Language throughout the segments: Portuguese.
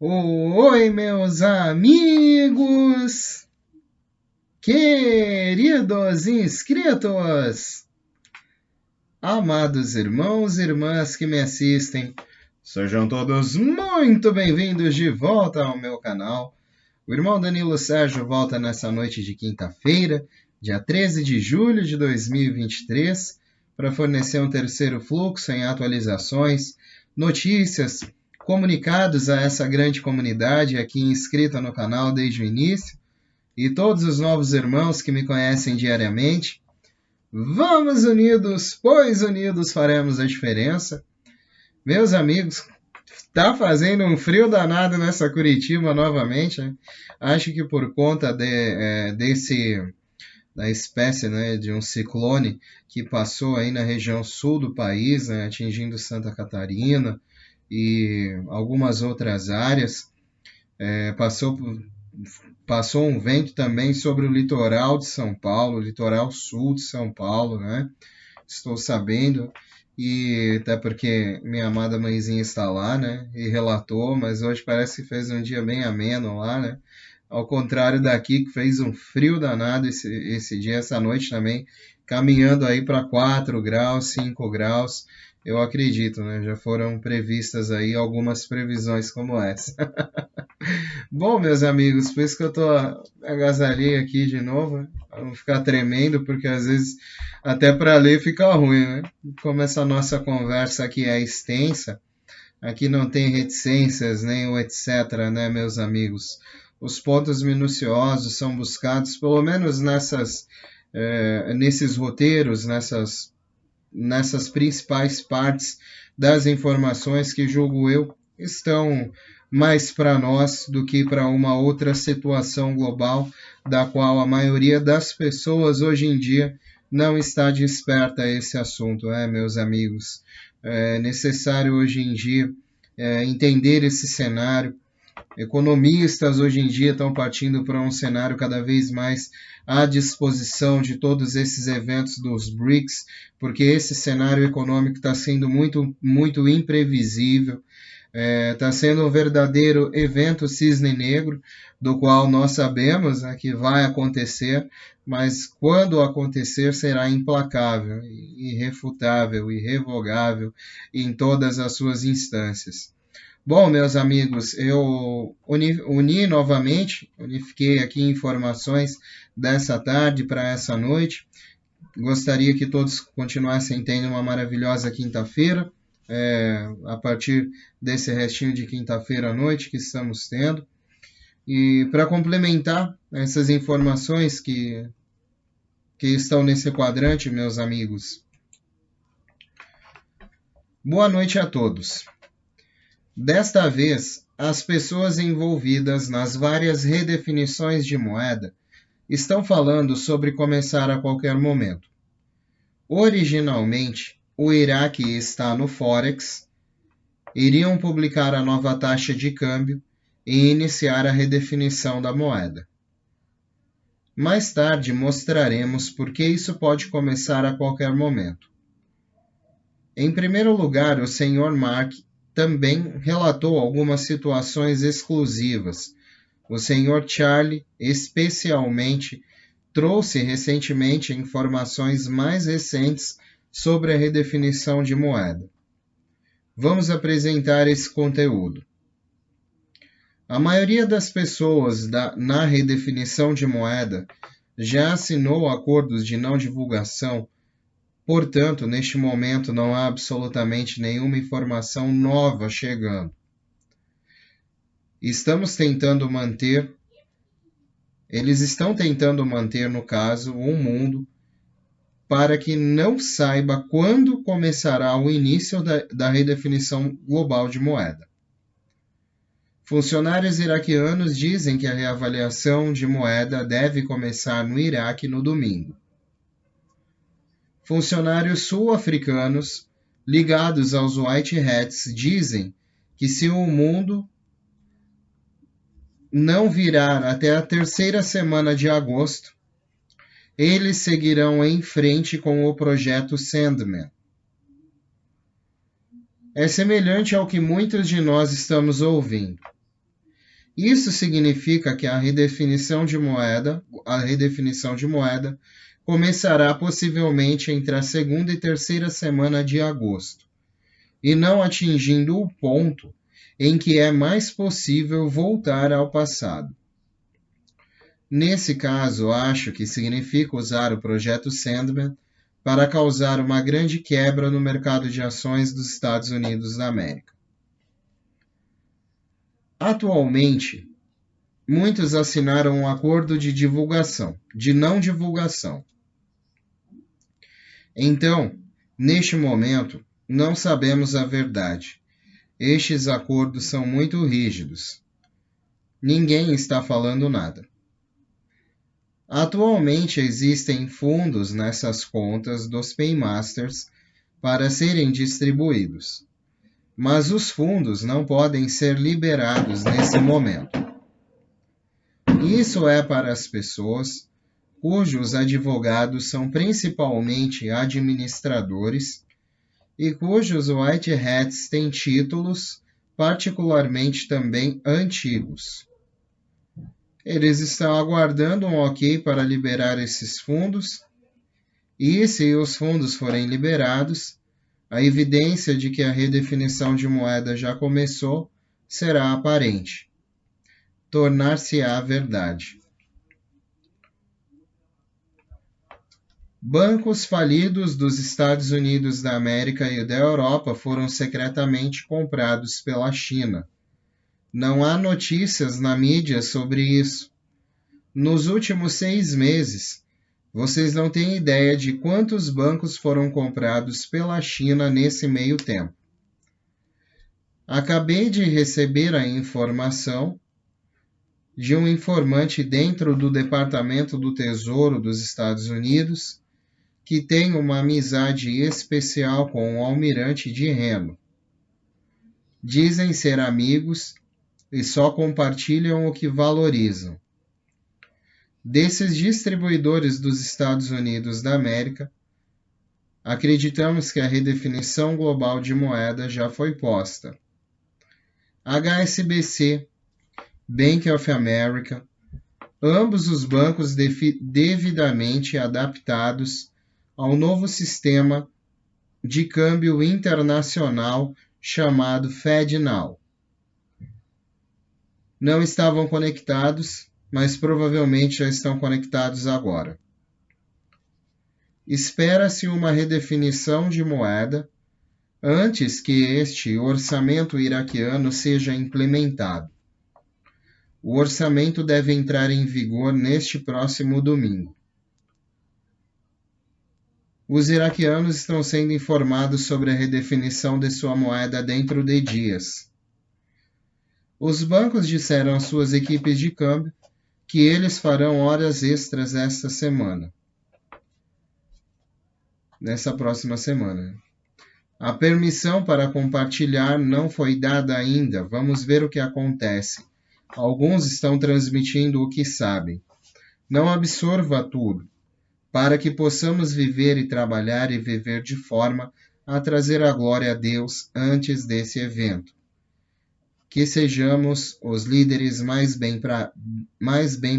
Oi, meus amigos, queridos inscritos, amados irmãos e irmãs que me assistem, sejam todos muito bem-vindos de volta ao meu canal. O irmão Danilo Sérgio volta nessa noite de quinta-feira, dia 13 de julho de 2023, para fornecer um terceiro fluxo em atualizações, notícias, comunicados a essa grande comunidade aqui inscrita no canal desde o início e todos os novos irmãos que me conhecem diariamente. Vamos unidos, pois unidos faremos a diferença. Meus amigos, tá fazendo um frio danado nessa Curitiba novamente, né? Acho que por conta da espécie, né, de um ciclone que passou aí na região sul do país, né, atingindo Santa Catarina e algumas outras áreas. Passou um vento também sobre o litoral de São Paulo, litoral sul de São Paulo, né? Estou sabendo, e até porque minha amada mãezinha está lá, né? E relatou, mas hoje parece que fez um dia bem ameno lá, né? Ao contrário daqui, que fez um frio danado esse dia, essa noite também, caminhando aí para 4 graus, 5 graus. Eu acredito, né? Já foram previstas aí algumas previsões como essa. Bom, meus amigos, por isso que eu tô agasalhei aqui de novo, né? Pra não ficar tremendo, porque às vezes até para ler fica ruim, né? Como essa nossa conversa aqui é extensa, aqui não tem reticências nem o etc, né, meus amigos? Os pontos minuciosos são buscados, pelo menos nesses roteiros, nessas principais partes das informações que, julgo eu, estão mais para nós do que para uma outra situação global, da qual a maioria das pessoas hoje em dia não está desperta a esse assunto, meus amigos. É necessário hoje em dia entender esse cenário. Economistas hoje em dia estão partindo para um cenário cada vez mais à disposição de todos esses eventos dos BRICS, porque esse cenário econômico está sendo muito, muito imprevisível. Está sendo um verdadeiro evento cisne negro, do qual nós sabemos, né, que vai acontecer, mas quando acontecer será implacável, irrefutável, irrevogável em todas as suas instâncias. Bom, meus amigos, eu unifiquei aqui informações dessa tarde para essa noite. Gostaria que todos continuassem tendo uma maravilhosa quinta-feira, a partir desse restinho de quinta-feira à noite que estamos tendo. E para complementar essas informações que estão nesse quadrante, meus amigos, boa noite a todos. Desta vez, as pessoas envolvidas nas várias redefinições de moeda estão falando sobre começar a qualquer momento. Originalmente, o Iraque está no Forex, iriam publicar a nova taxa de câmbio e iniciar a redefinição da moeda. Mais tarde mostraremos por que isso pode começar a qualquer momento. Em primeiro lugar, o Sr. Mark também relatou algumas situações exclusivas. O Sr. Charlie, especialmente, trouxe recentemente informações mais recentes sobre a redefinição de moeda. Vamos apresentar esse conteúdo. A maioria das pessoas na redefinição de moeda já assinou acordos de não divulgação, portanto, neste momento não há absolutamente nenhuma informação nova chegando. Eles estão tentando manter, no caso, um mundo para que não saiba quando começará o início da redefinição global de moeda. Funcionários iraquianos dizem que a reavaliação de moeda deve começar no Iraque no domingo. Funcionários sul-africanos ligados aos White Hats dizem que se o mundo não virar até a terceira semana de agosto, eles seguirão em frente com o projeto Sandman. É semelhante ao que muitos de nós estamos ouvindo. Isso significa que a redefinição de moeda começará possivelmente entre a segunda e terceira semana de agosto, e não atingindo o ponto em que é mais possível voltar ao passado. Nesse caso, acho que significa usar o projeto Sandman para causar uma grande quebra no mercado de ações dos Estados Unidos da América. Atualmente, muitos assinaram um acordo de não divulgação. Então, neste momento, não sabemos a verdade. Estes acordos são muito rígidos. Ninguém está falando nada. Atualmente existem fundos nessas contas dos Paymasters para serem distribuídos, mas os fundos não podem ser liberados nesse momento. Isso é para as pessoas cujos advogados são principalmente administradores e cujos White Hats têm títulos, particularmente também antigos. Eles estão aguardando um ok para liberar esses fundos, e se os fundos forem liberados, a evidência de que a redefinição de moeda já começou será aparente. Tornar-se-á verdade. Bancos falidos dos Estados Unidos da América e da Europa foram secretamente comprados pela China. Não há notícias na mídia sobre isso. Nos últimos 6 meses, vocês não têm ideia de quantos bancos foram comprados pela China nesse meio tempo. Acabei de receber a informação de um informante dentro do Departamento do Tesouro dos Estados Unidos que tem uma amizade especial com o almirante de remo. Dizem ser amigos e só compartilham o que valorizam. Desses distribuidores dos Estados Unidos da América, acreditamos que a redefinição global de moeda já foi posta. HSBC, Bank of America, ambos os bancos devidamente adaptados ao novo sistema de câmbio internacional chamado FedNow. Não estavam conectados, mas provavelmente já estão conectados agora. Espera-se uma redefinição de moeda antes que este orçamento iraquiano seja implementado. O orçamento deve entrar em vigor neste próximo domingo. Os iraquianos estão sendo informados sobre a redefinição de sua moeda dentro de dias. Os bancos disseram às suas equipes de câmbio que eles farão horas extras nessa próxima semana. A permissão para compartilhar não foi dada ainda. Vamos ver o que acontece. Alguns estão transmitindo o que sabem. Não absorva tudo, para que possamos viver e trabalhar e viver de forma a trazer a glória a Deus antes desse evento. Que sejamos os líderes mais bem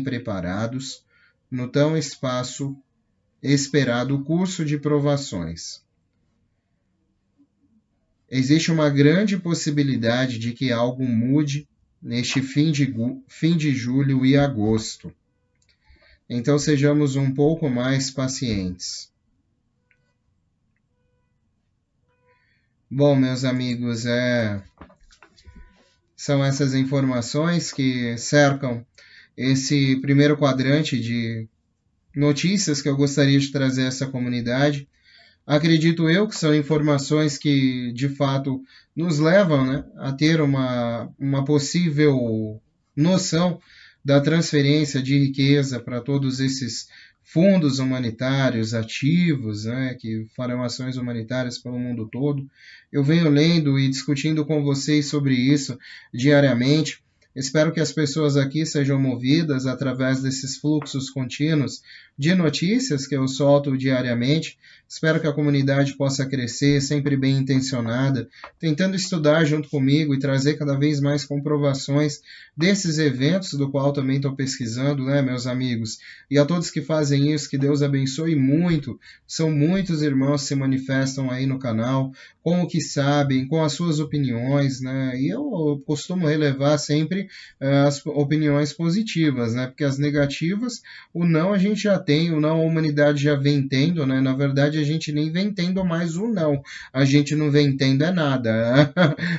preparados no tão esperado curso de provações. Existe uma grande possibilidade de que algo mude neste fim de julho e agosto. Então sejamos um pouco mais pacientes. Bom, meus amigos, são essas informações que cercam esse primeiro quadrante de notícias que eu gostaria de trazer a essa comunidade. Acredito eu que são informações que, de fato, nos levam, a ter uma possível noção da transferência de riqueza para todos esses fundos humanitários ativos, que farão ações humanitárias pelo mundo todo. Eu venho lendo e discutindo com vocês sobre isso diariamente. Espero que as pessoas aqui sejam movidas através desses fluxos contínuos de notícias que eu solto diariamente. Espero que a comunidade possa crescer, sempre bem intencionada, tentando estudar junto comigo e trazer cada vez mais comprovações desses eventos, do qual também estou pesquisando, né, meus amigos? E a todos que fazem isso, que Deus abençoe muito. São muitos irmãos que se manifestam aí no canal, com o que sabem, com as suas opiniões, né? E eu costumo relevar sempre as opiniões positivas, né? Porque as negativas, o não a gente já tem, o não a humanidade já vem tendo, né? Na verdade, a gente nem vem tendo mais o não. A gente não vem tendo é nada.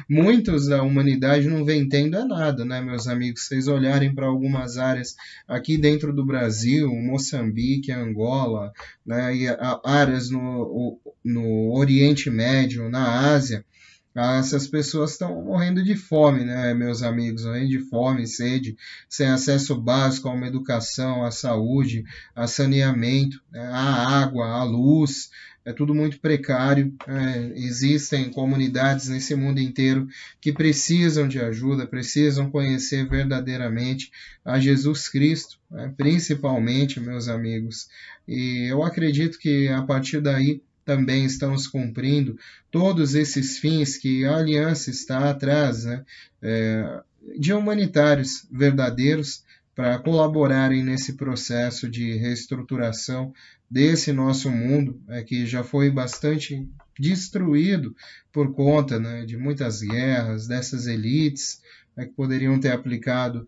Muitos da humanidade não vem tendo é nada, né, meus amigos? Se vocês olharem para algumas áreas aqui dentro do Brasil, Moçambique, Angola, né, e áreas no Oriente Médio, na Ásia, essas pessoas estão morrendo de fome, né, meus amigos? Morrendo de fome, sede, sem acesso básico a uma educação, à saúde, a saneamento, né, à água, à luz. É tudo muito precário. Existem comunidades nesse mundo inteiro que precisam de ajuda, precisam conhecer verdadeiramente a Jesus Cristo, né, principalmente, meus amigos. E eu acredito que a partir daí também estamos cumprindo todos esses fins que a aliança está atrás, né, de humanitários verdadeiros para colaborarem nesse processo de reestruturação desse nosso mundo, que já foi bastante destruído por conta, né, de muitas guerras, dessas elites, que poderiam ter aplicado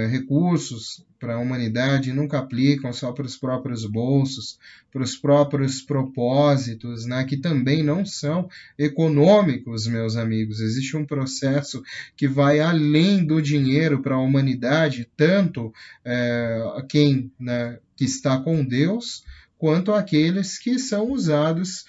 recursos para a humanidade e nunca aplicam, só para os próprios bolsos, para os próprios propósitos, né, que também não são econômicos, meus amigos. Existe um processo que vai além do dinheiro para a humanidade, tanto quem, né, que está com Deus, quanto aqueles que são usados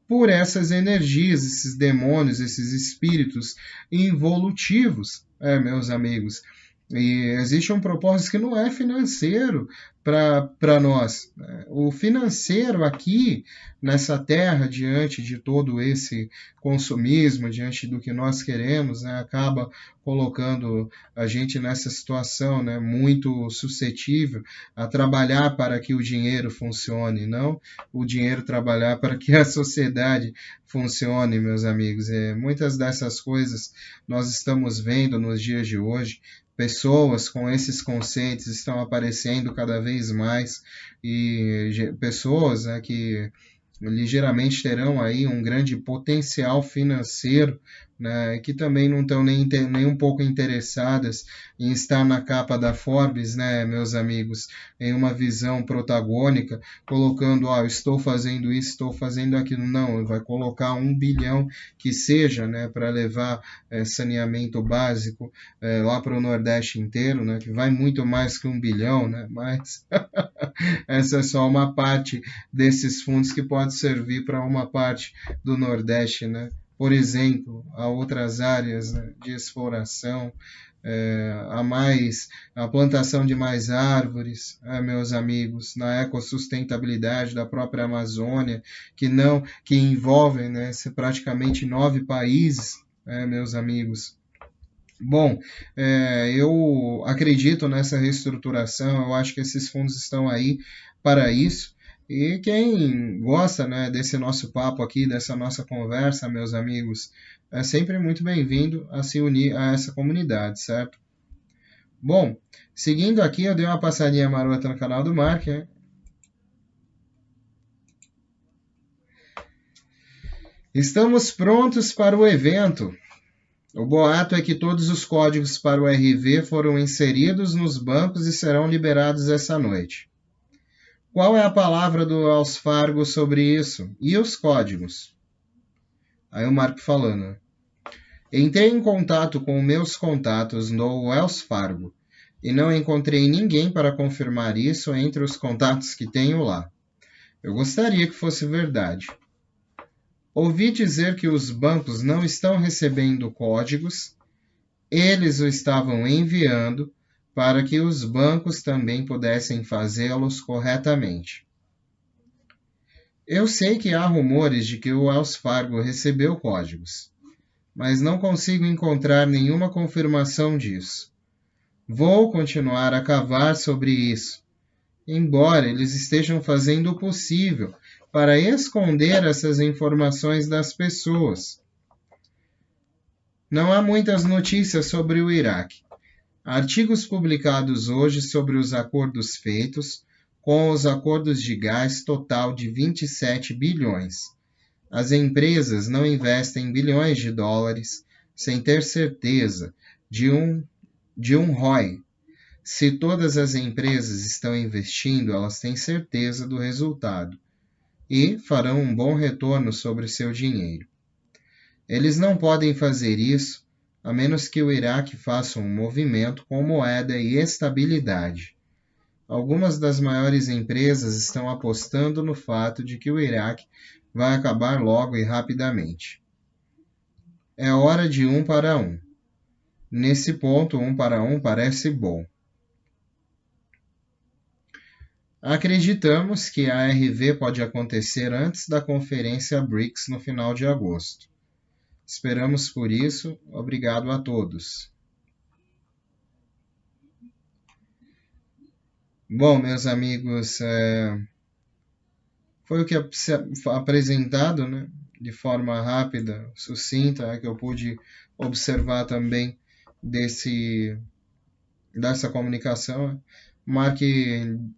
por essas energias, esses demônios, esses espíritos involutivos, meus amigos. E existe um propósito que não é financeiro para nós. O financeiro aqui, nessa terra, diante de todo esse consumismo, diante do que nós queremos, né, acaba colocando a gente nessa situação, né, muito suscetível a trabalhar para que o dinheiro funcione, não o dinheiro trabalhar para que a sociedade funcione, meus amigos. Muitas dessas coisas nós estamos vendo nos dias de hoje. Pessoas com esses conceitos estão aparecendo cada vez mais e pessoas, né, que ligeiramente terão aí um grande potencial financeiro, né, que também não estão nem um pouco interessadas em estar na capa da Forbes, né, meus amigos, em uma visão protagônica, colocando, estou fazendo isso, estou fazendo aquilo. Não, vai colocar 1 bilhão que seja, né, para levar saneamento básico lá para o Nordeste inteiro, né, que vai muito mais que 1 bilhão, né, mas essa é só uma parte desses fundos que pode servir para uma parte do Nordeste, né? Por exemplo, a outras áreas, né, de exploração, a plantação de mais árvores, meus amigos, na ecossustentabilidade da própria Amazônia, que envolvem, né, praticamente 9 países, meus amigos. Bom, eu acredito nessa reestruturação, eu acho que esses fundos estão aí para isso. E quem gosta, né, desse nosso papo aqui, dessa nossa conversa, meus amigos, é sempre muito bem-vindo a se unir a essa comunidade, certo? Bom, seguindo aqui, eu dei uma passadinha marota no canal do Mark, né? Estamos prontos para o evento. O boato é que todos os códigos para o RV foram inseridos nos bancos e serão liberados essa noite. Qual é a palavra do Wells Fargo sobre isso? E os códigos? Aí o Marco falando. Entrei em contato com meus contatos no Wells Fargo e não encontrei ninguém para confirmar isso entre os contatos que tenho lá. Eu gostaria que fosse verdade. Ouvi dizer que os bancos não estão recebendo códigos, eles o estavam enviando para que os bancos também pudessem fazê-los corretamente. Eu sei que há rumores de que o Wells Fargo recebeu códigos, mas não consigo encontrar nenhuma confirmação disso. Vou continuar a cavar sobre isso, embora eles estejam fazendo o possível para esconder essas informações das pessoas. Não há muitas notícias sobre o Iraque. Artigos publicados hoje sobre os acordos feitos com os acordos de gás total de 27 bilhões. As empresas não investem bilhões de dólares sem ter certeza de um ROI. Se todas as empresas estão investindo, elas têm certeza do resultado e farão um bom retorno sobre seu dinheiro. Eles não podem fazer isso a menos que o Iraque faça um movimento com moeda e estabilidade. Algumas das maiores empresas estão apostando no fato de que o Iraque vai acabar logo e rapidamente. É hora de 1 para 1. Nesse ponto, 1 para 1 parece bom. Acreditamos que a RV pode acontecer antes da conferência BRICS no final de agosto. Esperamos por isso. Obrigado a todos. Bom, meus amigos, foi o que é apresentado, né, de forma rápida, sucinta, que eu pude observar também dessa comunicação. Mark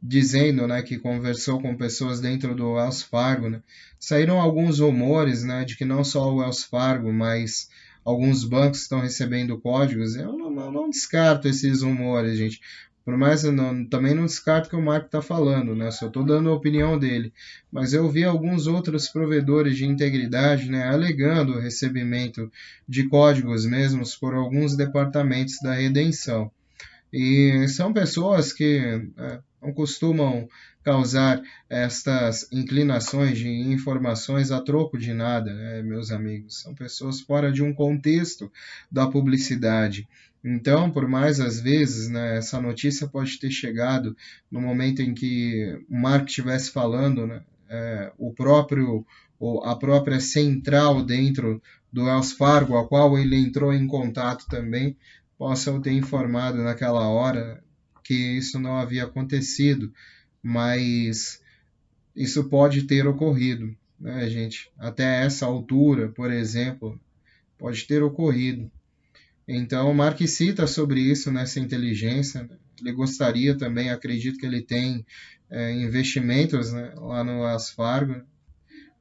dizendo, né, que conversou com pessoas dentro do Wells Fargo, né. Saíram alguns rumores, né, de que não só o Wells Fargo, mas alguns bancos estão recebendo códigos. Eu não descarto esses rumores, gente. Por mais eu também não descarto o que o Mark está falando, né? Só estou dando a opinião dele. Mas eu vi alguns outros provedores de integridade, né, alegando o recebimento de códigos mesmos por alguns departamentos da redenção. E são pessoas que não costumam causar estas inclinações de informações a troco de nada, né, meus amigos. São pessoas fora de um contexto da publicidade. Então, por mais às vezes, né, essa notícia pode ter chegado no momento em que o Mark estivesse falando, né, a própria central dentro do Wells Fargo, a qual ele entrou em contato também, possam ter informado naquela hora que isso não havia acontecido, mas isso pode ter ocorrido, né, gente? Até essa altura, por exemplo, pode ter ocorrido. Então, o Mark cita sobre isso nessa inteligência. Né? Ele gostaria também, acredito que ele tem investimentos, né, lá no Wells Fargo.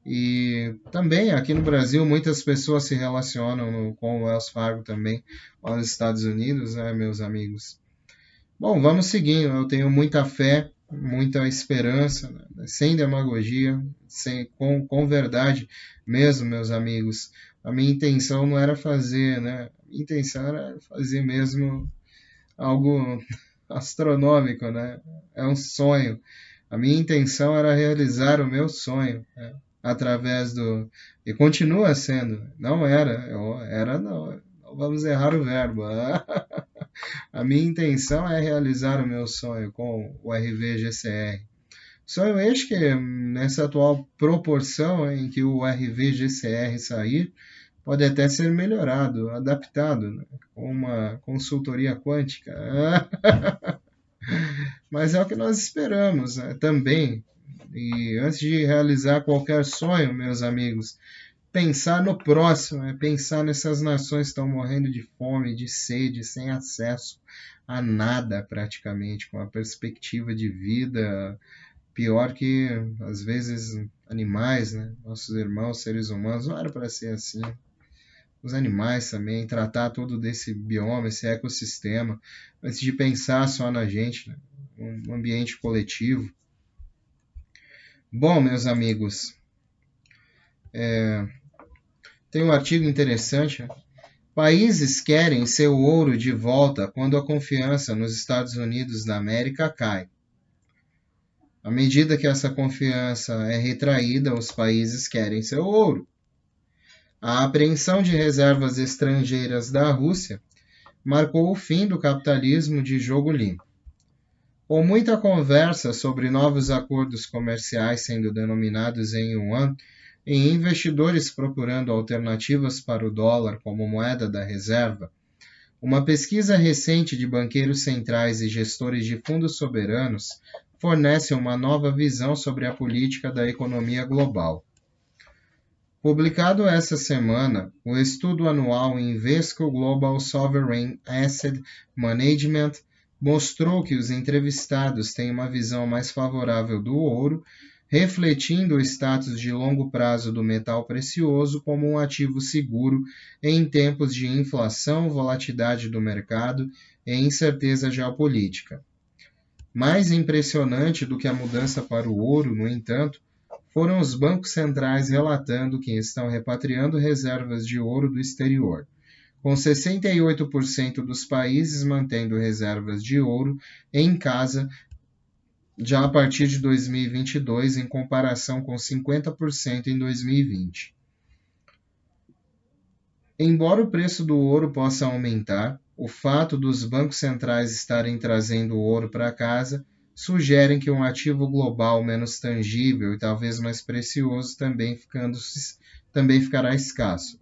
E também aqui no Brasil muitas pessoas se relacionam com o Wells Fargo também, lá nos Estados Unidos, né, meus amigos. Bom, vamos seguindo. Eu tenho muita fé, muita esperança, né, sem demagogia, com verdade mesmo, meus amigos. A minha intenção não era fazer, né? A minha intenção era fazer mesmo algo astronômico, né? É um sonho. A minha intenção era realizar o meu sonho, né? Através do... E continua sendo. Não era. Era não. Não vamos errar o verbo. A minha intenção é realizar o meu sonho com o RV-GCR. Sonho este que, nessa atual proporção em que o RV-GCR sair, pode até ser melhorado, adaptado, né, com uma consultoria quântica. Mas é o que nós esperamos, né, também. E antes de realizar qualquer sonho, meus amigos, pensar no próximo, pensar nessas nações que estão morrendo de fome, de sede, sem acesso a nada praticamente, com a perspectiva de vida pior que, às vezes, animais, né? Nossos irmãos, seres humanos, não era para ser assim. Os animais também, tratar todo desse bioma, esse ecossistema, antes de pensar só na gente, né? Um ambiente coletivo. Bom, meus amigos, tem um artigo interessante. Países querem seu ouro de volta quando a confiança nos Estados Unidos da América cai. À medida que essa confiança é retraída, os países querem seu ouro. A apreensão de reservas estrangeiras da Rússia marcou o fim do capitalismo de jogo limpo. Com muita conversa sobre novos acordos comerciais sendo denominados em yuan e investidores procurando alternativas para o dólar como moeda da reserva, Uma pesquisa recente de banqueiros centrais e gestores de fundos soberanos fornece uma nova visão sobre a política da economia global. Publicado essa semana, o estudo anual Invesco Global Sovereign Asset Management mostrou que os entrevistados têm uma visão mais favorável do ouro, refletindo o status de longo prazo do metal precioso como um ativo seguro em tempos de inflação, volatilidade do mercado e incerteza geopolítica. Mais impressionante do que a mudança para o ouro, no entanto, foram os bancos centrais relatando que estão repatriando reservas de ouro do exterior, com 68% dos países mantendo reservas de ouro em casa já a partir de 2022, em comparação com 50% em 2020. Embora o preço do ouro possa aumentar, o fato dos bancos centrais estarem trazendo o ouro para casa sugerem que um ativo global menos tangível e talvez mais precioso também ficará escasso.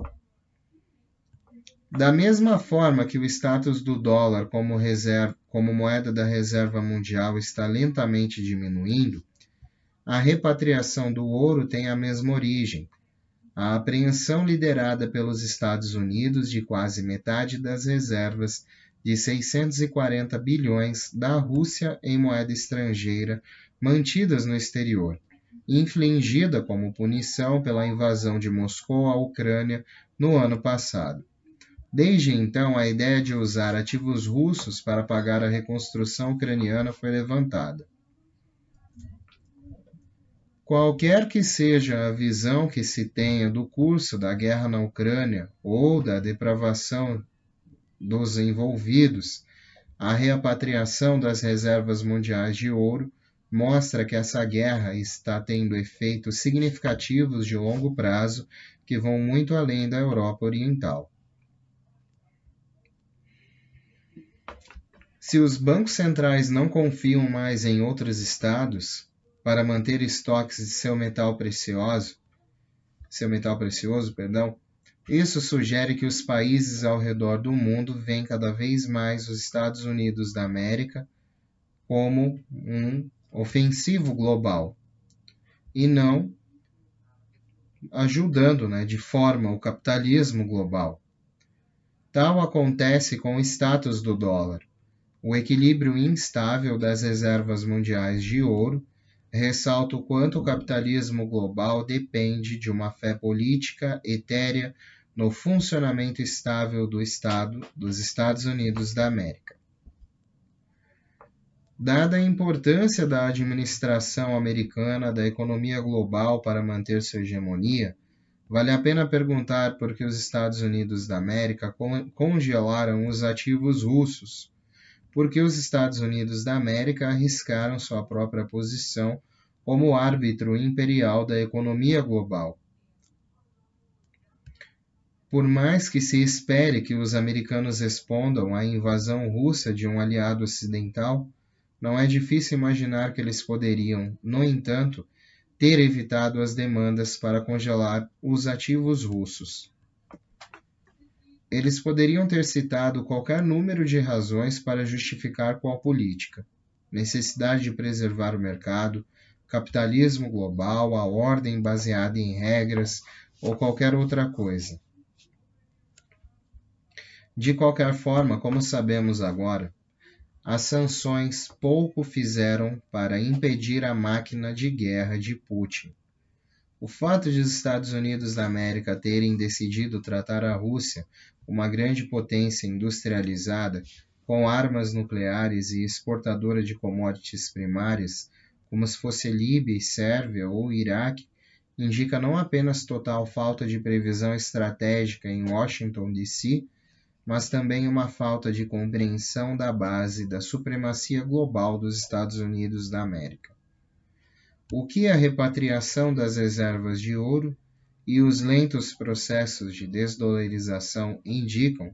Da mesma forma que o status do dólar como moeda da reserva mundial está lentamente diminuindo, a repatriação do ouro tem a mesma origem. A apreensão liderada pelos Estados Unidos de quase metade das reservas de 640 bilhões da Rússia em moeda estrangeira mantidas no exterior, infligida como punição pela invasão de Moscou à Ucrânia no ano passado. Desde então, a ideia de usar ativos russos para pagar a reconstrução ucraniana foi levantada. Qualquer que seja a visão que se tenha do curso da guerra na Ucrânia ou da depravação dos envolvidos, a repatriação das reservas mundiais de ouro mostra que essa guerra está tendo efeitos significativos de longo prazo que vão muito além da Europa Oriental. Se os bancos centrais não confiam mais em outros estados para manter estoques de seu metal precioso, isso sugere que os países ao redor do mundo veem cada vez mais os Estados Unidos da América como um ofensivo global e não ajudando, de forma o capitalismo global. Tal acontece com o status do dólar. O equilíbrio instável das reservas mundiais de ouro ressalta o quanto o capitalismo global depende de uma fé política etérea no funcionamento estável dos Estados Unidos da América. Dada a importância da administração americana da economia global para manter sua hegemonia, vale a pena perguntar por que os Estados Unidos da América congelaram os ativos russos, porque os Estados Unidos da América arriscaram sua própria posição como árbitro imperial da economia global. Por mais que se espere que os americanos respondam à invasão russa de um aliado ocidental, não é difícil imaginar que eles poderiam, no entanto, ter evitado as demandas para congelar os ativos russos. Eles poderiam ter citado qualquer número de razões para justificar qual política: necessidade de preservar o mercado, capitalismo global, a ordem baseada em regras ou qualquer outra coisa. De qualquer forma, como sabemos agora, as sanções pouco fizeram para impedir a máquina de guerra de Putin. O fato de os Estados Unidos da América terem decidido tratar a Rússia, uma grande potência industrializada, com armas nucleares e exportadora de commodities primárias, como se fosse Líbia, Sérvia ou Iraque, indica não apenas total falta de previsão estratégica em Washington, D.C., mas também uma falta de compreensão da base da supremacia global dos Estados Unidos da América. O que a repatriação das reservas de ouro e os lentos processos de desdolarização indicam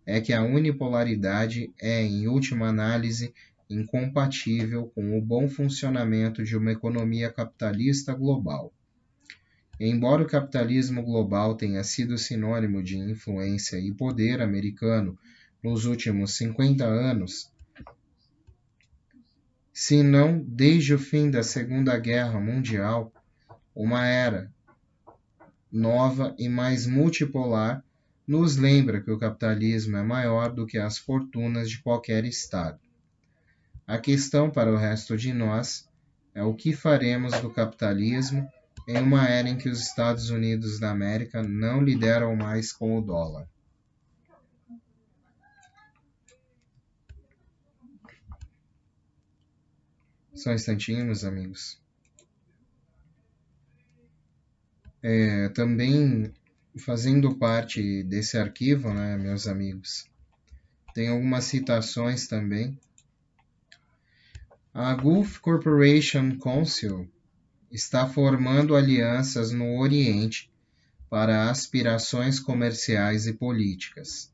é que a unipolaridade é, em última análise, incompatível com o bom funcionamento de uma economia capitalista global. Embora o capitalismo global tenha sido sinônimo de influência e poder americano nos últimos 50 anos, se não desde o fim da Segunda Guerra Mundial, uma era nova e mais multipolar nos lembra que o capitalismo é maior do que as fortunas de qualquer Estado. A questão para o resto de nós é o que faremos do capitalismo em uma era em que os Estados Unidos da América não lideram mais com o dólar. Só um instantinho, meus amigos. Também fazendo parte desse arquivo, né, meus amigos, tem algumas citações também. A Gulf Cooperation Council está formando alianças no Oriente para aspirações comerciais e políticas.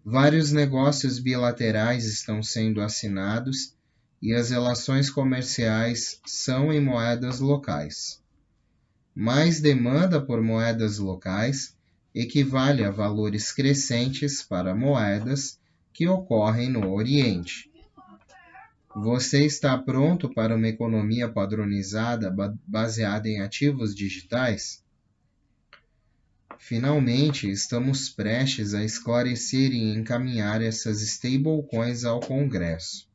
Vários negócios bilaterais estão sendo assinados e as relações comerciais são em moedas locais. Mais demanda por moedas locais equivale a valores crescentes para moedas que ocorrem no Oriente. Você está pronto para uma economia padronizada baseada em ativos digitais? Finalmente, estamos prestes a esclarecer e encaminhar essas stablecoins ao Congresso.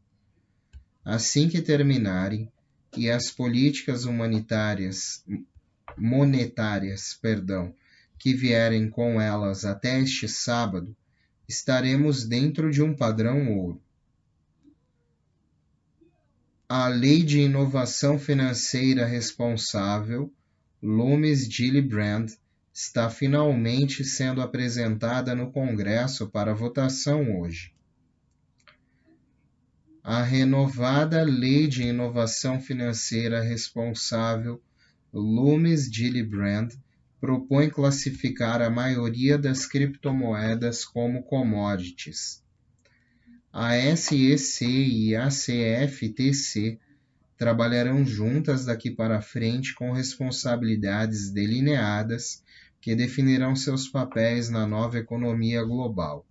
Assim que terminarem e as políticas monetárias, que vierem com elas até este sábado, estaremos dentro de um padrão ouro. A Lei de Inovação Financeira Responsável, Loomis-Gillibrand, está finalmente sendo apresentada no Congresso para votação hoje. A renovada Lei de Inovação Financeira Responsável, Loomis-Gillibrand, propõe classificar a maioria das criptomoedas como commodities. A SEC e a CFTC trabalharão juntas daqui para frente com responsabilidades delineadas que definirão seus papéis na nova economia global.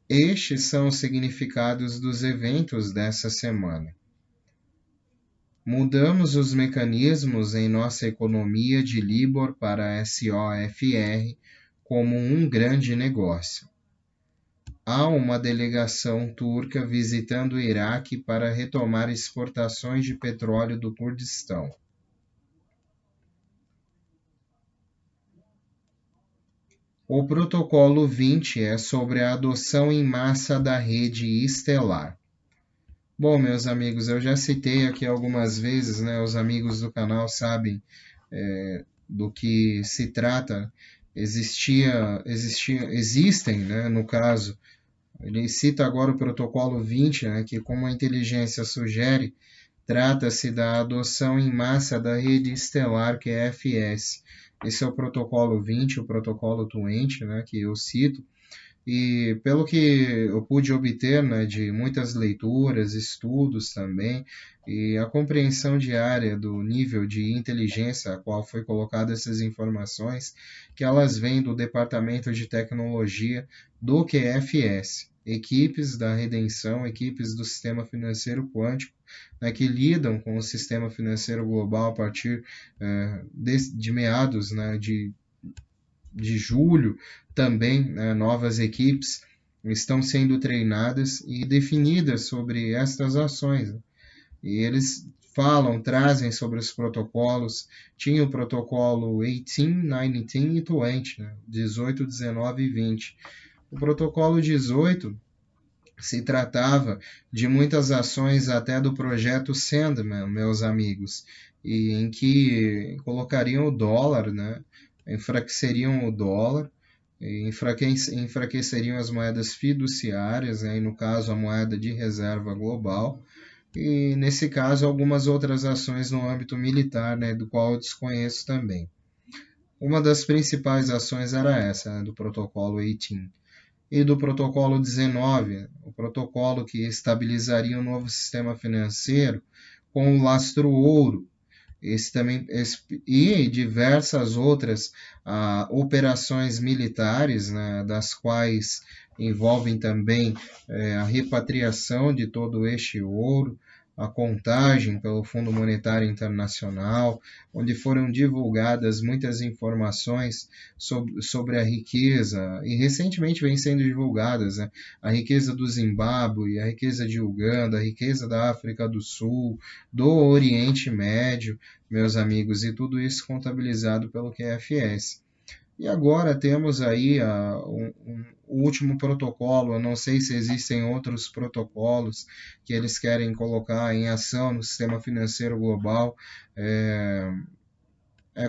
Estes são os significados dos eventos dessa semana. Mudamos os mecanismos em nossa economia de LIBOR para SOFR como um grande negócio. Há uma delegação turca visitando o Iraque para retomar exportações de petróleo do Kurdistão. O protocolo 20 é sobre a adoção em massa da rede estelar. Bom, meus amigos, eu já citei aqui algumas vezes, né? Os amigos do canal sabem do que se trata. Existem, né, no caso, ele cita agora o protocolo 20, né, que, como a inteligência sugere, trata-se da adoção em massa da rede estelar, que é FS. Esse é o protocolo 20, o protocolo 20, né, que eu cito. E pelo que eu pude obter, né, de muitas leituras, estudos também, e a compreensão diária do nível de inteligência a qual foi colocada essas informações, que elas vêm do Departamento de Tecnologia do QFS, equipes da redenção, equipes do sistema financeiro quântico, né, que lidam com o sistema financeiro global a partir de meados, né, de julho, também, né, novas equipes estão sendo treinadas e definidas sobre estas ações. Né? E eles trazem sobre os protocolos. Tinha o protocolo 18, 19 e 20, né? 18, 19 e 20. O protocolo 18 se tratava de muitas ações até do projeto Sandman, meus amigos, e em que colocariam o dólar, né? Enfraqueceriam o dólar, enfraqueceriam as moedas fiduciárias, né, e no caso a moeda de reserva global, e nesse caso algumas outras ações no âmbito militar, né, do qual eu desconheço também. Uma das principais ações era essa, né, do protocolo 18. E do protocolo 19, o protocolo que estabilizaria o novo sistema financeiro com o lastro ouro, e diversas outras operações militares, né, das quais envolvem também a repatriação de todo este ouro, a contagem pelo Fundo Monetário Internacional, onde foram divulgadas muitas informações sobre a riqueza, e recentemente vem sendo divulgadas, né, a riqueza do Zimbábue, a riqueza de Uganda, a riqueza da África do Sul, do Oriente Médio, meus amigos, e tudo isso contabilizado pelo QFS. E agora temos aí o último protocolo. Eu não sei se existem outros protocolos que eles querem colocar em ação no sistema financeiro global. É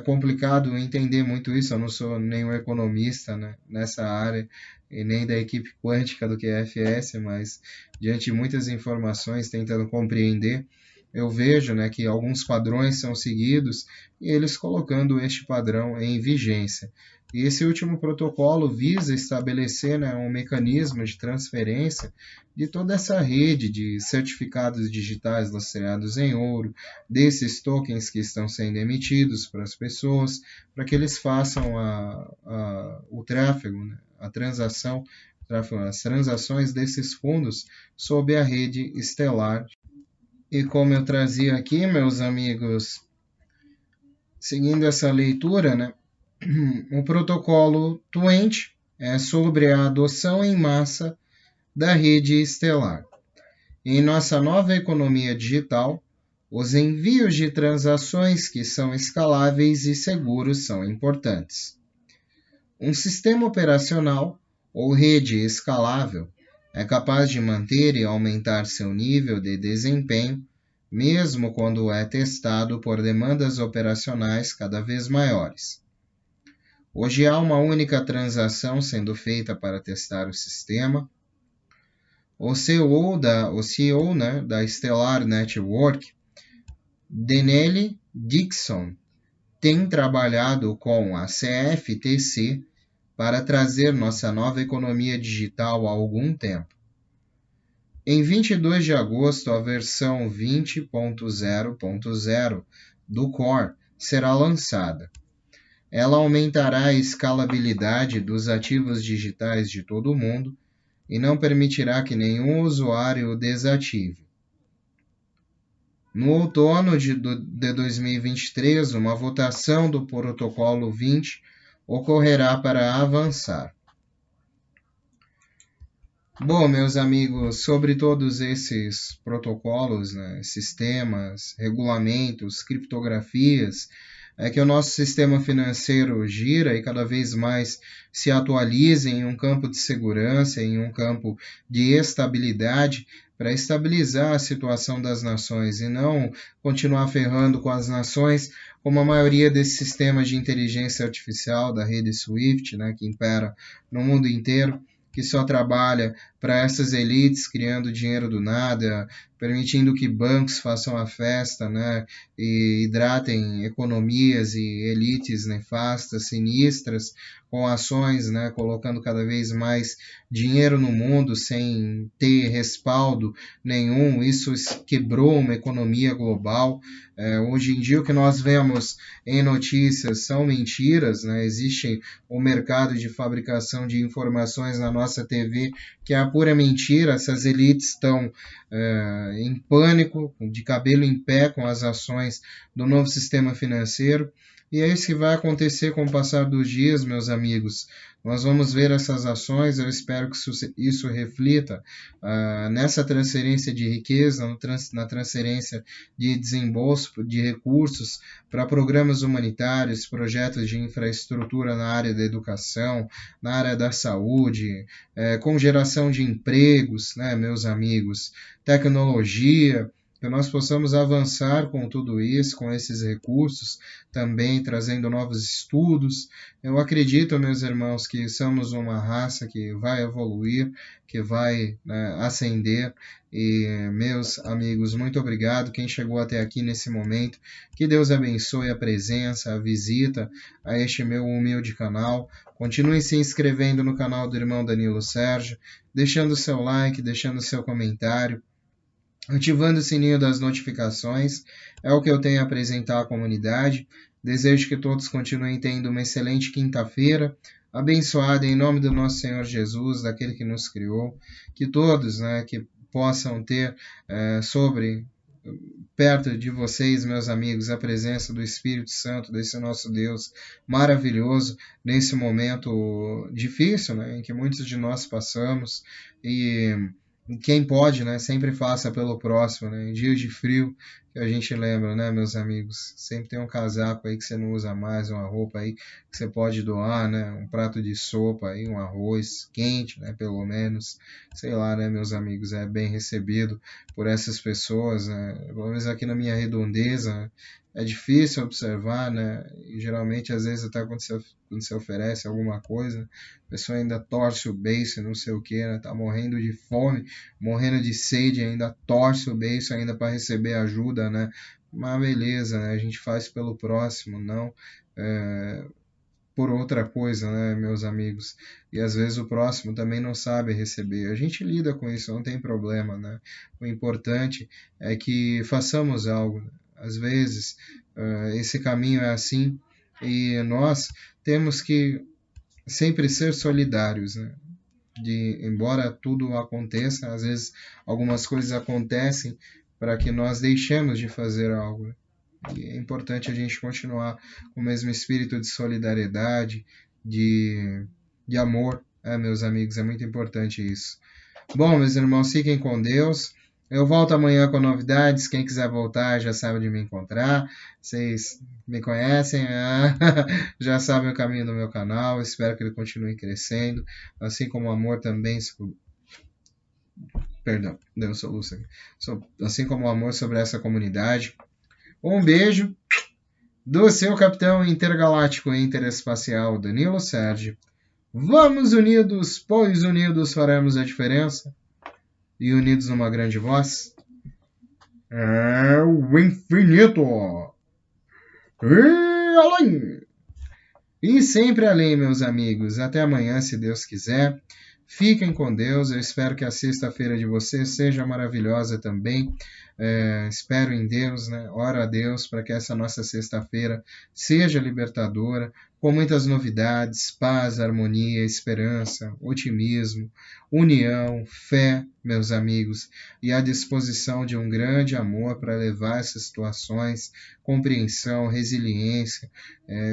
complicado entender muito isso. Eu não sou nenhum economista, né, nessa área e nem da equipe quântica do QFS, mas diante de muitas informações tentando compreender, eu vejo, né, que alguns padrões são seguidos e eles colocando este padrão em vigência. E esse último protocolo visa estabelecer, né, um mecanismo de transferência de toda essa rede de certificados digitais lastreados em ouro, desses tokens que estão sendo emitidos para as pessoas, para que eles façam o tráfego, né, as transações desses fundos sob a rede estelar. E como eu trazia aqui, meus amigos, seguindo essa leitura, né, o protocolo 20 é sobre a adoção em massa da rede estelar. Em nossa nova economia digital, os envios de transações que são escaláveis e seguros são importantes. Um sistema operacional ou rede escalável é capaz de manter e aumentar seu nível de desempenho, mesmo quando é testado por demandas operacionais cada vez maiores. Hoje há uma única transação sendo feita para testar o sistema. O CEO da Stellar Network, Denelli Dixon, tem trabalhado com a CFTC para trazer nossa nova economia digital há algum tempo. Em 22 de agosto, a versão 20.0.0 do Core será lançada. Ela aumentará a escalabilidade dos ativos digitais de todo o mundo e não permitirá que nenhum usuário o desative. No outono de 2023, uma votação do protocolo 20 ocorrerá para avançar. Bom, meus amigos, sobre todos esses protocolos, né, sistemas, regulamentos, criptografias, é que o nosso sistema financeiro gira e cada vez mais se atualiza em um campo de segurança, em um campo de estabilidade, para estabilizar a situação das nações e não continuar ferrando com as nações, como a maioria desses sistemas de inteligência artificial da rede SWIFT, né, que impera no mundo inteiro, que só trabalha para essas elites, criando dinheiro do nada, permitindo que bancos façam a festa, né, e hidratem economias e elites nefastas, sinistras, com ações, né, colocando cada vez mais dinheiro no mundo sem ter respaldo nenhum. Isso quebrou uma economia global. Hoje em dia o que nós vemos em notícias são mentiras, né? Existe o mercado de fabricação de informações na nossa TV que é a pura mentira. Essas elites estão em pânico, de cabelo em pé com as ações do novo sistema financeiro. E é isso que vai acontecer com o passar dos dias, meus amigos. Nós vamos ver essas ações, eu espero que isso reflita nessa transferência de riqueza, na transferência de desembolso de recursos para programas humanitários, projetos de infraestrutura na área da educação, na área da saúde, com geração de empregos, né, meus amigos, tecnologia, que nós possamos avançar com tudo isso, com esses recursos, também trazendo novos estudos. Eu acredito, meus irmãos, que somos uma raça que vai evoluir, que vai, né, ascender. E, meus amigos, muito obrigado. Quem chegou até aqui nesse momento, que Deus abençoe a presença, a visita a este meu humilde canal. Continue se inscrevendo no canal do irmão Danilo Sérgio, deixando seu like, deixando seu comentário. ativando o sininho das notificações. É o que eu tenho a apresentar à comunidade. Desejo que todos continuem tendo uma excelente quinta-feira, abençoada em nome do nosso Senhor Jesus, daquele que nos criou. Que todos, né, que possam ter sobre perto de vocês, meus amigos, a presença do Espírito Santo, desse nosso Deus maravilhoso, nesse momento difícil, né, em que muitos de nós passamos, e quem pode, né, sempre faça pelo próximo, né, em dias de frio, que a gente lembra, né, meus amigos, sempre tem um casaco aí que você não usa mais, uma roupa aí que você pode doar, né, um prato de sopa aí, um arroz quente, né, pelo menos, sei lá, né, meus amigos, é bem recebido por essas pessoas, né? Pelo menos aqui na minha redondeza, né? É difícil observar, né? E geralmente, às vezes, até quando você oferece alguma coisa, a pessoa ainda torce o beiço, não sei o que, né? Tá morrendo de fome, morrendo de sede, ainda torce o beiço ainda para receber ajuda, né? Mas beleza, né? A gente faz pelo próximo, não por outra coisa, né, meus amigos? E às vezes o próximo também não sabe receber. A gente lida com isso, não tem problema, né? O importante é que façamos algo. Às vezes esse caminho é assim e nós temos que sempre ser solidários, né? Embora tudo aconteça, às vezes algumas coisas acontecem para que nós deixemos de fazer algo. E é importante a gente continuar com o mesmo espírito de solidariedade, de amor, meus amigos, é muito importante isso. Bom, meus irmãos, fiquem com Deus. Eu volto amanhã com novidades. Quem quiser voltar já sabe onde me encontrar. Vocês me conhecem, já sabem o caminho do meu canal. Espero que ele continue crescendo, assim como o amor também. Perdão, deu um soluço aqui. Assim como o amor sobre essa comunidade. Um beijo do seu capitão intergaláctico e interespacial Danilo Sérgio. Vamos unidos, pois unidos faremos a diferença. E unidos numa grande voz. É o infinito. E além. E sempre além, meus amigos. Até amanhã, se Deus quiser. Fiquem com Deus. Eu espero que a sexta-feira de vocês seja maravilhosa também. Espero em Deus, né? Oro a Deus para que essa nossa sexta-feira seja libertadora, com muitas novidades, paz, harmonia, esperança, otimismo, união, fé, meus amigos, e a disposição de um grande amor para levar essas situações, compreensão, resiliência.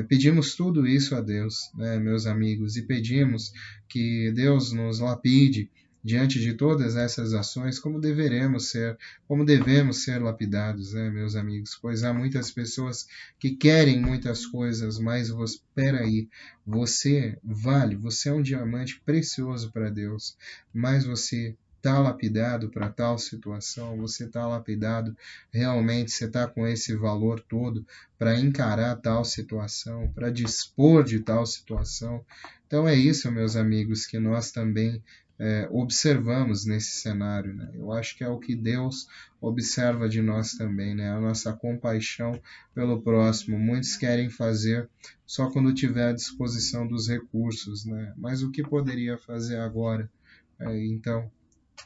Pedimos tudo isso a Deus, né, meus amigos, e pedimos que Deus nos lapide diante de todas essas ações, como devemos ser lapidados, né, meus amigos? Pois há muitas pessoas que querem muitas coisas, mas espera aí, você vale, você é um diamante precioso para Deus, mas você está lapidado para tal situação, você está lapidado, realmente você está com esse valor todo para encarar tal situação, para dispor de tal situação. Então é isso, meus amigos, que nós também observamos nesse cenário, né? Eu acho que é o que Deus observa de nós também, né? A nossa compaixão pelo próximo. Muitos querem fazer só quando tiver à disposição dos recursos, né? Mas o que poderia fazer agora? Então,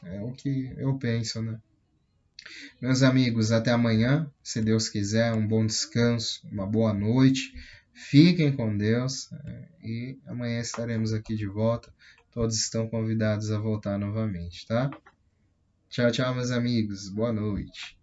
é o que eu penso, né? Meus amigos, até amanhã, se Deus quiser, um bom descanso, uma boa noite. Fiquem com Deus e amanhã estaremos aqui de volta. Todos estão convidados a voltar novamente, tá? Tchau, tchau, meus amigos. Boa noite.